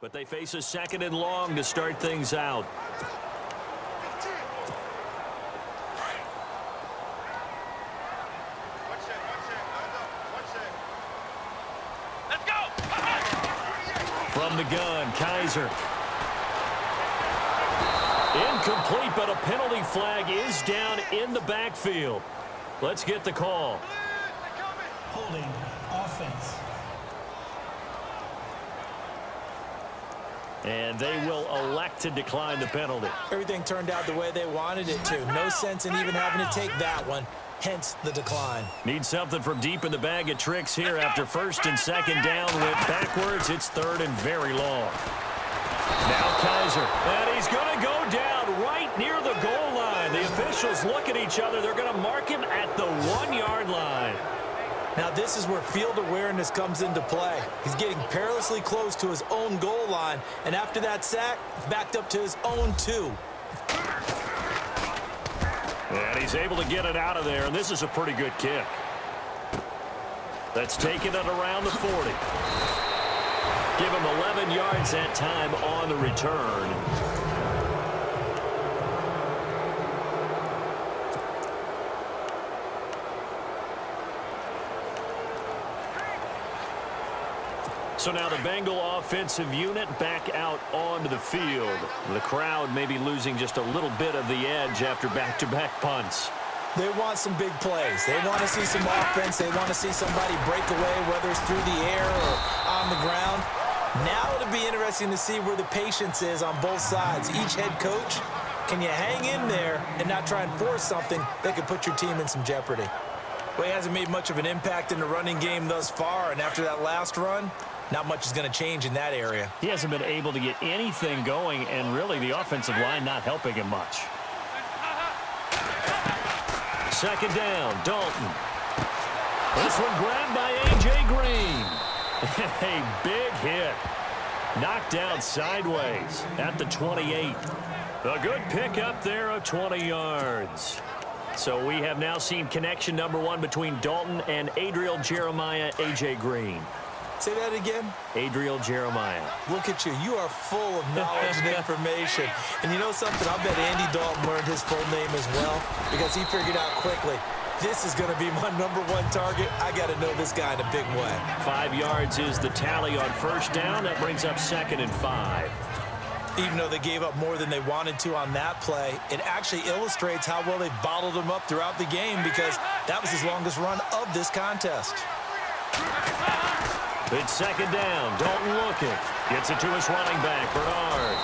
But they face a 2nd and long to start things out. Let's go! From the gun, Kaiser. Incomplete, but a penalty flag is down in the backfield. Let's get the call. Holding offense. And they will elect to decline the penalty. Everything turned out the way they wanted it to. No sense in even having to take that one. Hence the decline. Need something from deep in the bag of tricks here after 1st and 2nd down. Went backwards. It's 3rd and very long. Now Kaiser. And he's going to go down right near the goal line. The officials look at each other. They're going to mark him at the 1-yard line. Now this is where field awareness comes into play. He's getting perilously close to his own goal line, and after that sack, backed up to his own 2. And he's able to get it out of there, and this is a pretty good kick. That's taken it around the 40. Give him 11 yards that time on the return. So now the Bengal offensive unit back out onto the field. The crowd may be losing just a little bit of the edge after back-to-back punts. They want some big plays. They want to see some offense. They want to see somebody break away, whether it's through the air or on the ground. Now it'll be interesting to see where the patience is on both sides. Each head coach, can you hang in there and not try and force something that could put your team in some jeopardy? Well, he hasn't made much of an impact in the running game thus far, and after that last run, not much is going to change in that area. He hasn't been able to get anything going, and really the offensive line not helping him much. 2nd down, Dalton. This one grabbed by A.J. Green. A big hit. Knocked out sideways at the 28. A good pickup there of 20 yards. So we have now seen connection number 1 between Dalton and Adriel Jeremiah, A.J. Green. Say that again? Adriel Jeremiah. Look at you. You are full of knowledge and information. And you know something? I bet Andy Dalton learned his full name as well because he figured out quickly, this is going to be my number 1 target. I got to know this guy in a big way. 5 yards is the tally on 1st down. That brings up 2nd and 5. Even though they gave up more than they wanted to on that play, it actually illustrates how well they bottled him up throughout the game because that was his longest run of this contest. It's 2nd down. Dalton looking. Gets it to his running back, Bernard.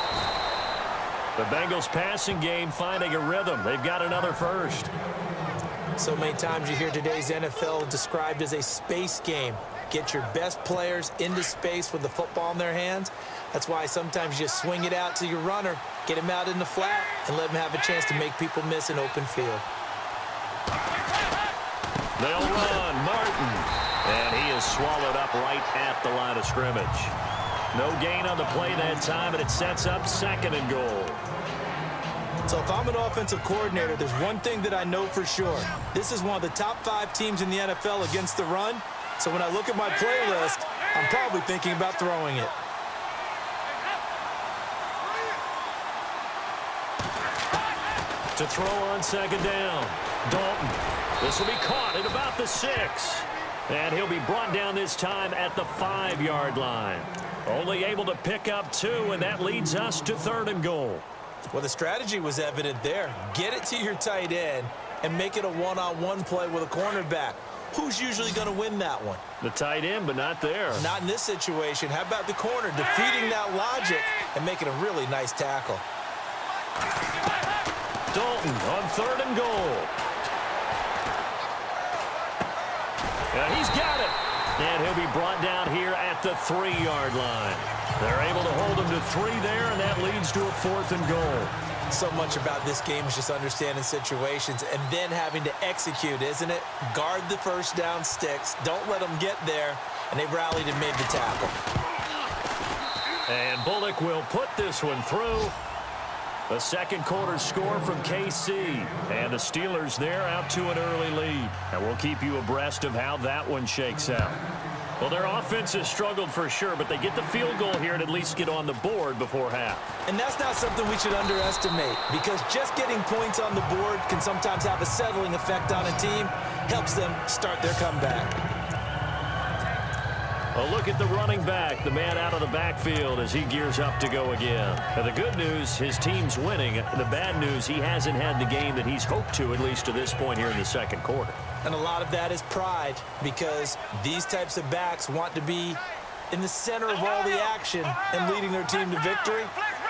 The Bengals passing game finding a rhythm. They've got another 1st. So many times you hear today's NFL described as a space game. Get your best players into space with the football in their hands. That's why sometimes you just swing it out to your runner, get him out in the flat, and let him have a chance to make people miss an open field. They'll run. Martin. And he is swallowed up right at the line of scrimmage. No gain on the play that time, and it sets up 2nd and goal. So if I'm an offensive coordinator, there's one thing that I know for sure. This is one of the top 5 teams in the NFL against the run. So when I look at my playlist, I'm probably thinking about throwing it. To throw on 2nd down. Dalton. This will be caught at about the 6. And he'll be brought down this time at the 5-yard line. Only able to pick up 2, and that leads us to 3rd and goal. Well, the strategy was evident there. Get it to your tight end and make it a one-on-one play with a cornerback. Who's usually going to win that one? The tight end, but not there. Not in this situation. How about the corner defeating that logic and making a really nice tackle? Dalton on 3rd and goal. And he's got it. And he'll be brought down here at the 3-yard line. They're able to hold him to 3 there, and that leads to a 4th and goal. So much about this game is just understanding situations and then having to execute, isn't it? Guard the 1st down sticks. Don't let them get there. And they rallied and made the tackle. And Bullock will put this one through. The 2nd quarter score from KC. And the Steelers there out to an early lead. And we'll keep you abreast of how that one shakes out. Well, their offense has struggled for sure, but they get the field goal here and at least get on the board before half. And that's not something we should underestimate, because just getting points on the board can sometimes have a settling effect on a team. Helps them start their comeback. A look at the running back, the man out of the backfield as he gears up to go again. Now, the good news, his team's winning. The bad news, he hasn't had the game that he's hoped to, at least to this point here in the second quarter. And a lot of that is pride, because these types of backs want to be in the center of all the action and leading their team to victory.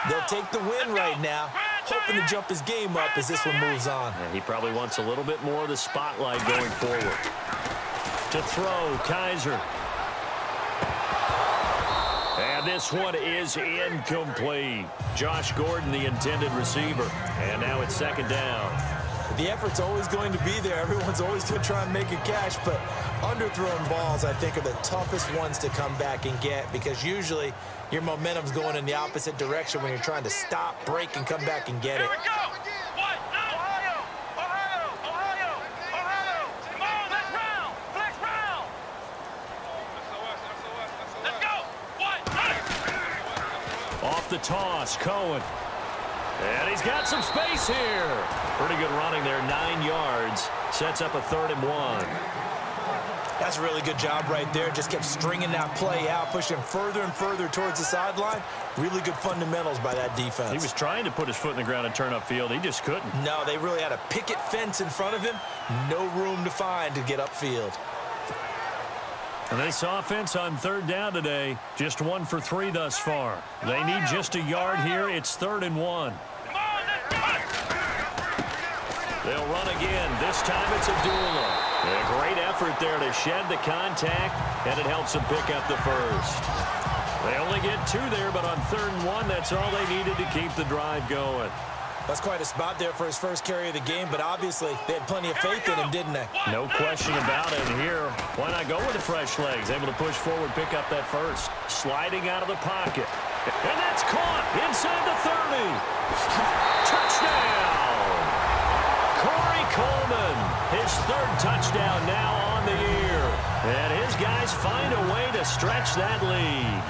They'll take the win right now, hoping to jump his game up as this one moves on. Yeah, he probably wants a little bit more of the spotlight going forward. To throw, Kaiser. And this one is incomplete. Josh Gordon, the intended receiver. And now it's second down. The effort's always going to be there. Everyone's always going to try and make a catch, but underthrown balls, I think, are the toughest ones to come back and get, because usually your momentum's going in the opposite direction when you're trying to stop, break, and come back and get it. Here we go. What? Ohio. Ohio. Ohio. Ohio. Come on, let's round. Flex round. Let's go. What? Off the toss, Cohen. And he's got some space here. Pretty good running there, 9 yards. Sets up a 3rd and 1. That's a really good job right there. Just kept stringing that play out, pushing further and further towards the sideline. Really good fundamentals by that defense. He was trying to put his foot in the ground and turn upfield. He just couldn't. No, they really had a picket fence in front of him. No room to find to get upfield. And this offense on 3rd down today, just 1 for 3 thus far. They need just a yard here. It's 3rd and 1. Come on, let's go. They'll run again. This time it's Abdullah. A great effort there to shed the contact, and it helps them pick up the first. They only get 2 there, but on 3rd and 1, that's all they needed to keep the drive going. That's quite a spot there for his first carry of the game, but obviously they had plenty of faith in him, didn't they? No question about it. And here, why not go with the fresh legs? Able to push forward, pick up that first. Sliding out of the pocket. And that's caught inside the 30. Touchdown! Corey Coleman, his 3rd touchdown now on the year. And his guys find a way to stretch that lead.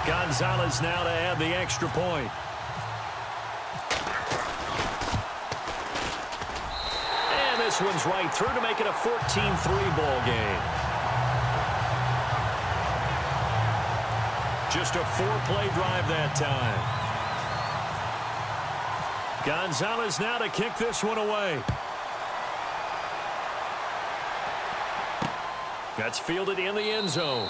Gonzalez now to add the extra point. And this one's right through to make it a 14-3 ball game. Just a 4-play drive that time. Gonzalez now to kick this one away. That's fielded in the end zone.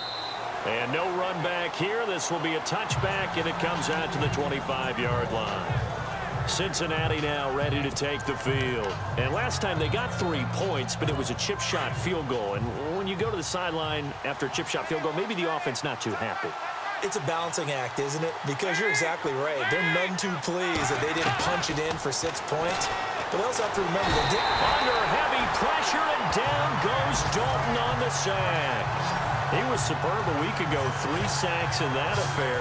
And no run back here. This will be a touchback, and it comes out to the 25-yard line. Cincinnati now ready to take the field. And last time they got 3 points, but it was a chip shot field goal. And when you go to the sideline after a chip shot field goal, maybe the offense not too happy. It's a balancing act, isn't it? Because you're exactly right. They're none too pleased that they didn't punch it in for 6 points. But they also have to remember they did. Under heavy pressure, and down goes Dalton on the sack. He was superb a week ago. 3 sacks in that affair.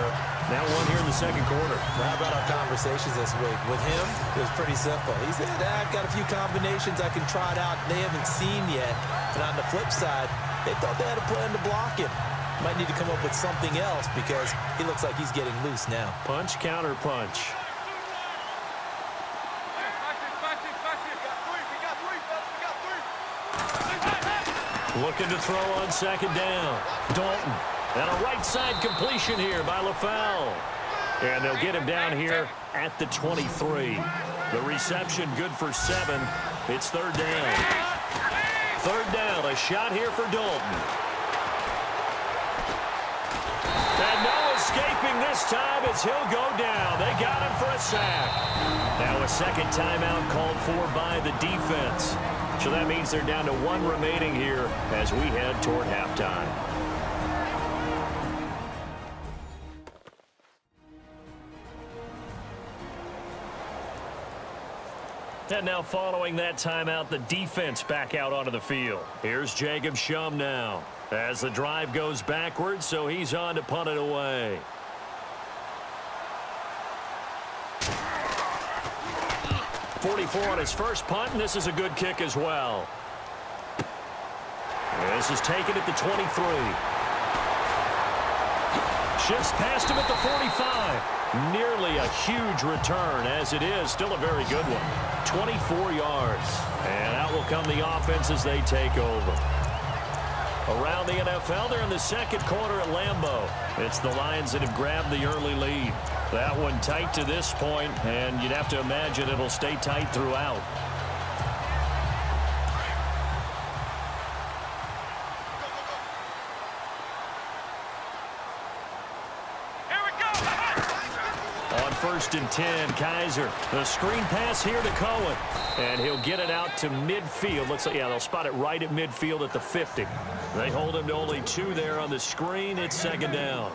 Now 1 here in the second quarter. How about our conversations this week? With him, it was pretty simple. He said, I've got a few combinations I can try it out they haven't seen yet. And on the flip side, they thought they had a plan to block him. Might need to come up with something else because he looks like he's getting loose now. Punch, counter punch. Looking to throw on second down. Dalton. And a right side completion here by LaFell. And they'll get him down here at the 23. The reception good for 7. It's 3rd down. 3rd down. A shot here for Dalton. And no escaping this time as he'll go down. They got him for a sack. Now a second timeout called for by the defense. So that means they're down to 1 remaining here as we head toward halftime. And now following that timeout, the defense back out onto the field. Here's Jacob Shum now as the drive goes backwards, so he's on to punt it away. .44 on his first punt, and this is a good kick as well. This is taken at the 23. Shifts past him at the 45. Nearly a huge return, as it is still a very good one. 24 yards. And out will come the offense as they take over. Around the NFL, they're in the second quarter at Lambeau. It's the Lions that have grabbed the early lead. That one tight to this point, and you'd have to imagine it'll stay tight throughout. First and 10, Kaiser. The screen pass here to Cohen. And he'll get it out to midfield. Looks like, yeah, they'll spot it right at midfield at the 50. They hold him to only 2 there on the screen. It's second down.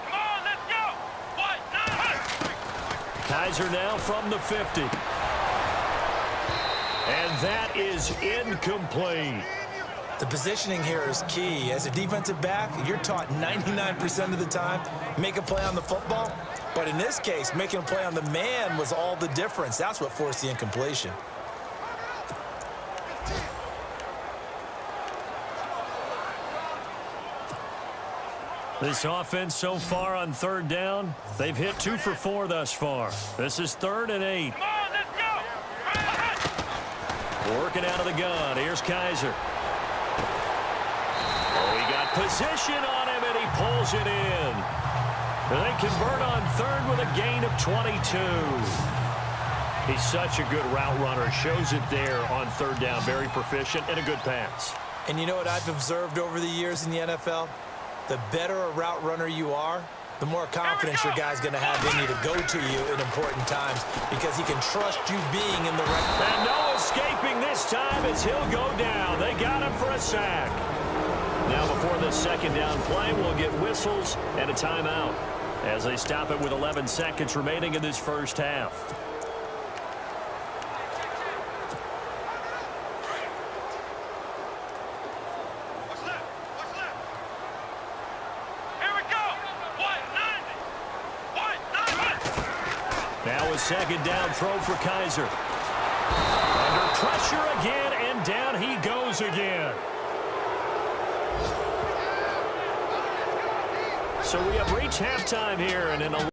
Come on, let's go. Kaiser now from the 50. And that is incomplete. The positioning here is key. As a defensive back, you're taught 99% of the time, make a play on the football. But in this case, making a play on the man was all the difference. That's what forced the incompletion. This offense so far on third down, they've hit 2 for 4 thus far. This is 3rd and 8. Come on, let's go. Working out of the gun. Here's Kaiser. Position on him, and he pulls it in. They convert on 3rd with a gain of 22. He's such a good route runner. Shows it there on 3rd down. Very proficient and a good pass. And you know what I've observed over the years in the NFL? The better a route runner you are, the more confidence your guy's going to have in you to go to you in important times because he can trust you being in the right. And no escaping this time as he'll go down. They got him for a sack. Now before this second down play, we'll get whistles and a timeout as they stop it with 11 seconds remaining in this first half. What's left? What's left? Here we go. 1-9. Now a second down throw for Kaiser. Under pressure again, and down he goes again. So we have reached halftime here, and in a